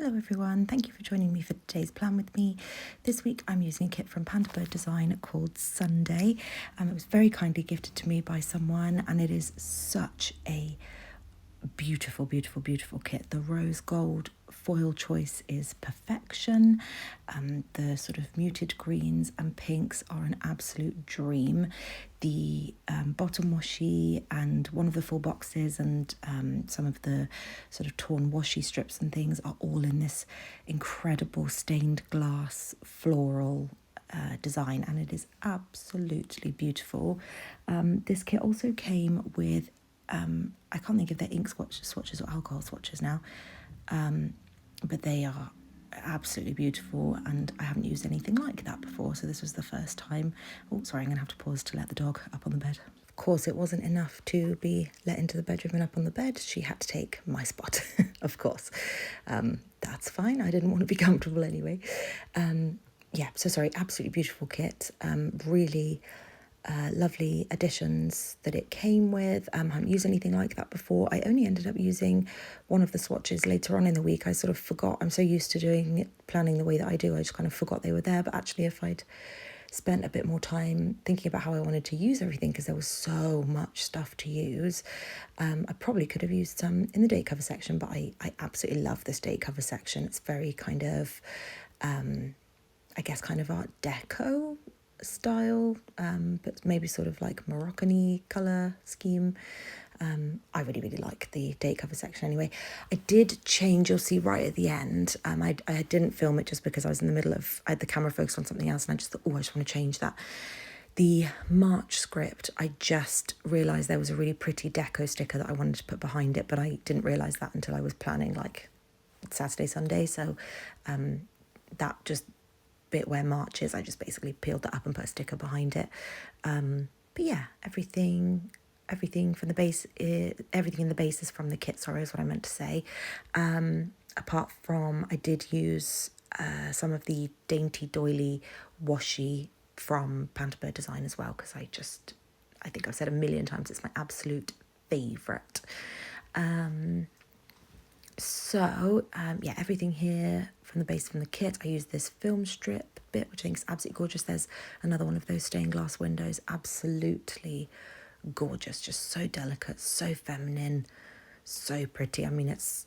Hello everyone, thank you for joining me for today's plan with me. This week I'm using a kit from Pandabird Design called Sunday. It was very kindly gifted to me by someone and it is such a beautiful kit. The rose gold foil choice is perfection. The sort of muted greens and pinks are an absolute dream. The bottom washi and one of the full boxes and some of the sort of torn washi strips and things are all in this incredible stained glass floral design, and it is absolutely beautiful. This kit also came with I can't think of their ink swatches or alcohol swatches now, but they are absolutely beautiful and I haven't used anything like that before, so this was the first time. Oh, sorry, I'm going to have to pause to let the dog up on the bed. Of course, it wasn't enough to be let into the bedroom and up on the bed. She had to take my spot, of course. That's fine. I didn't want to be comfortable anyway. Absolutely beautiful kit. Really lovely additions that it came with. I haven't used anything like that before. I only ended up using one of the swatches later on in the week. I sort of forgot. I'm so used to planning the way that I do, I just kind of forgot they were there. But actually, if I'd spent a bit more time thinking about how I wanted to use everything, because there was so much stuff to use, I probably could have used some in the date cover section, but I absolutely love this date cover section. It's very kind of, I guess, kind of Art Deco style, but maybe sort of like Moroccan-y colour scheme. I really like the date cover section anyway. I did change, you'll see right at the end, I didn't film it just because I was in the middle of, I had the camera focused on something else and I just thought, I just want to change that. The March script, I just realised there was a really pretty deco sticker that I wanted to put behind it, but I didn't realise that until I was planning like Saturday, Sunday, so that just bit where March is, I just basically peeled that up and put a sticker behind it. But yeah, everything from the base, everything in the base is from the kit, sorry, is what I meant to say. Apart from, I did use some of the dainty doily washi from Pandabird Design as well, because I think I've said a million times, it's my absolute favourite. Everything here from the base from the kit. I used this film strip bit, which I think is absolutely gorgeous. There's another one of those stained glass windows, absolutely gorgeous, just so delicate, so feminine, so pretty. I mean, it's,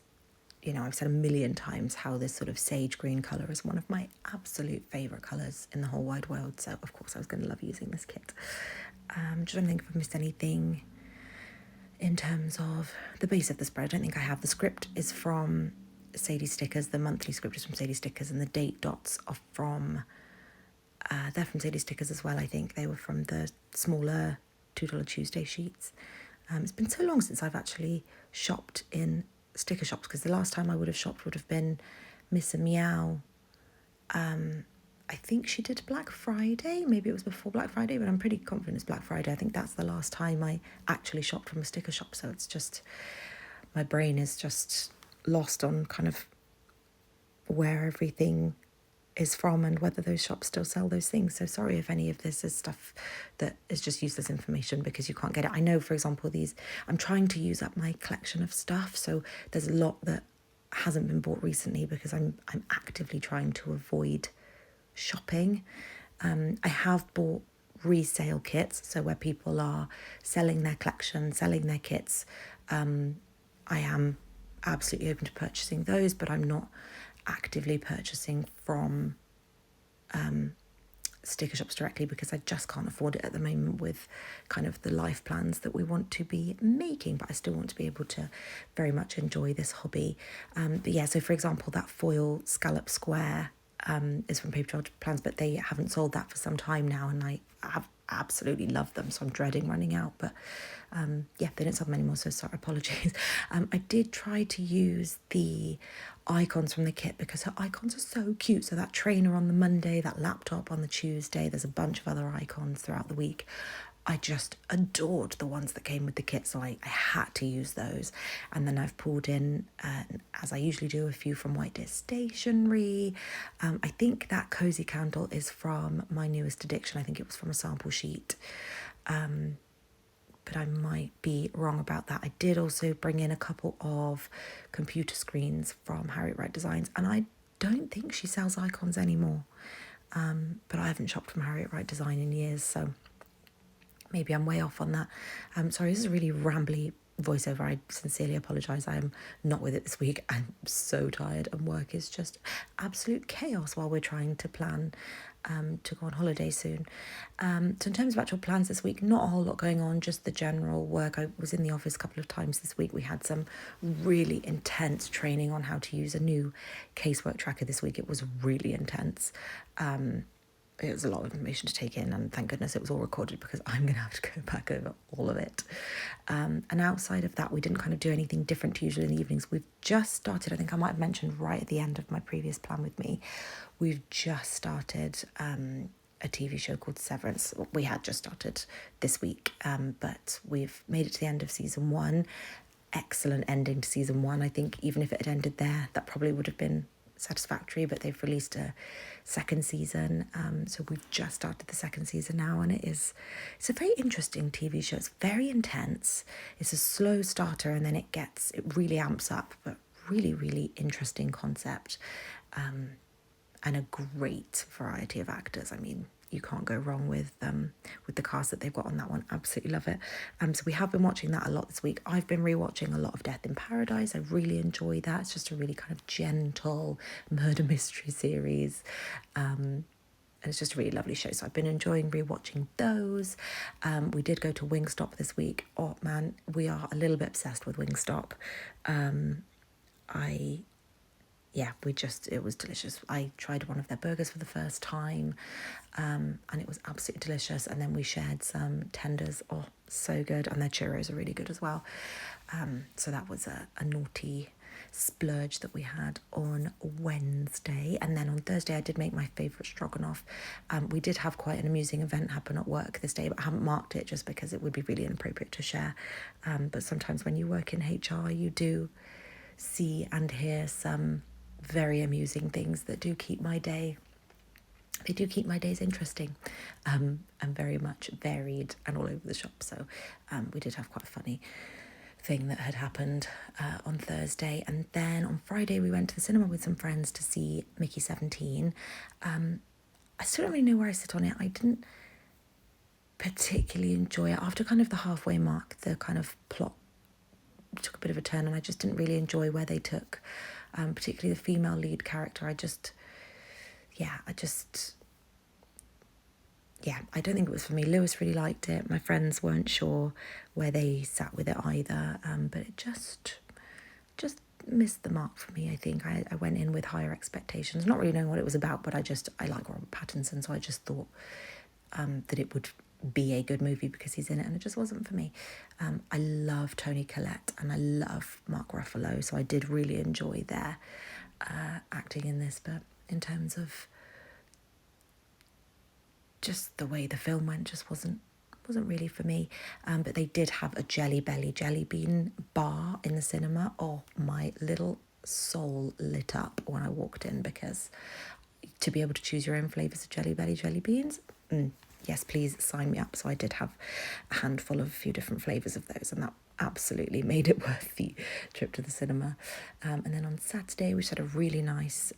I've said a million times how this sort of sage green colour is one of my absolute favourite colours in the whole wide world, so of course I was going to love using this kit. Just trying to think if I've missed anything in terms of the base of the spread. I don't think I have. The script is from Sadies stickers, the monthly script is from Sadies stickers, and the date dots are from, they're from Sadies stickers as well, I think. They were from the smaller $2 Tuesday sheets. It's been so long since I've actually shopped in sticker shops, because the last time I would have shopped would have been Miss and Meow. I think she did Black Friday, maybe it was before Black Friday, but I'm pretty confident it's Black Friday. I think that's the last time I actually shopped from a sticker shop, so it's just, my brain is just lost on kind of where everything is from and whether those shops still sell those things. So sorry if any of this is stuff that is just useless information because you can't get it. I know, for example, I'm trying to use up my collection of stuff, so there's a lot that hasn't been bought recently because I'm actively trying to avoid shopping. I have bought resale kits, so where people are selling their collection, selling their kits. I am absolutely open to purchasing those, but I'm not actively purchasing from sticker shops directly because I just can't afford it at the moment with kind of the life plans that we want to be making, but I still want to be able to very much enjoy this hobby. So for example, that foil scallop square is from Paper Trail Plans, but they haven't sold that for some time now, and I have absolutely loved them, so I'm dreading running out, but they don't sell them anymore, so sorry, apologies. I did try to use the icons from the kit because her icons are so cute. So that trainer on the Monday, that laptop on the Tuesday, there's a bunch of other icons throughout the week. I just adored the ones that came with the kit, so I had to use those. And then I've pulled in, as I usually do, a few from White Deer Stationery. I think that cozy candle is from my newest addiction. I think it was from a sample sheet. But but I might be wrong about that. I did also bring in a couple of computer screens from Harriet Wright Designs, and I don't think she sells icons anymore. But I haven't shopped from Harriet Wright Design in years, so maybe I'm way off on that. Sorry, this is a really rambly voiceover. I sincerely apologise. I am not with it this week. I'm so tired, and work is just absolute chaos while we're trying to plan to go on holiday soon. So in terms of actual plans this week, not a whole lot going on, just the general work. I was in the office a couple of times this week. We had some really intense training on how to use a new casework tracker this week. It was really intense. It was a lot of information to take in, and thank goodness it was all recorded because I'm going to have to go back over all of it. And outside of that, we didn't kind of do anything different to usual in the evenings. We've just started, I think I might have mentioned right at the end of my previous plan with me, we've just started a TV show called Severance. We had just started this week, but we've made it to the end of season 1. Excellent ending to season 1. I think even if it had ended there, that probably would have been satisfactory, but they've released a second season, so we've just started the second season now, and it's a very interesting TV show. It's very intense. It's a slow starter, and then it really amps up, but really interesting concept, and a great variety of actors. I mean, you can't go wrong with the cast that they've got on that one. Absolutely love it. So we have been watching that a lot this week. I've been rewatching a lot of Death in Paradise. I really enjoy that. It's just a really kind of gentle murder mystery series. And it's just a really lovely show. So I've been enjoying rewatching those. We did go to Wingstop this week. Oh man, we are a little bit obsessed with Wingstop. It was delicious. I tried one of their burgers for the first time, and it was absolutely delicious. And then we shared some tenders. Oh, so good. And their churros are really good as well. So that was a naughty splurge that we had on Wednesday. And then on Thursday, I did make my favourite stroganoff. We did have quite an amusing event happen at work this day, but I haven't marked it just because it would be really inappropriate to share. But sometimes when you work in HR, you do see and hear some very amusing things that do keep my day. They do keep my days interesting, and very much varied and all over the shop. So we did have quite a funny thing that had happened on Thursday. And then on Friday we went to the cinema with some friends to see Mickey 17. I still don't really know where I sit on it. I didn't particularly enjoy it. After kind of the halfway mark, the kind of plot took a bit of a turn, and I just didn't really enjoy where they took particularly the female lead character. I don't think it was for me. Lewis really liked it. My friends weren't sure where they sat with it either, but it just missed the mark for me. I think I went in with higher expectations, not really knowing what it was about, but I like Robert Pattinson, so I just thought that it would be a good movie because he's in it, and it just wasn't for me. I love Toni Collette and I love Mark Ruffalo, so I did really enjoy their acting in this, but in terms of just the way the film went, just wasn't really for me. But they did have a Jelly Belly jelly bean bar in the cinema. Oh, my little soul lit up when I walked in, because to be able to choose your own flavours of Jelly Belly jelly beans, yes, please sign me up. So I did have a handful of a few different flavours of those, and that absolutely made it worth the trip to the cinema. And then on Saturday, we just had a really nice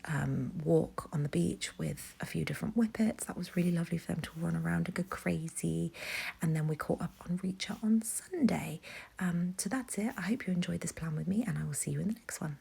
walk on the beach with a few different whippets. That was really lovely for them to run around and go crazy. And then we caught up on Reacher on Sunday. So that's it. I hope you enjoyed this plan with me, and I will see you in the next one.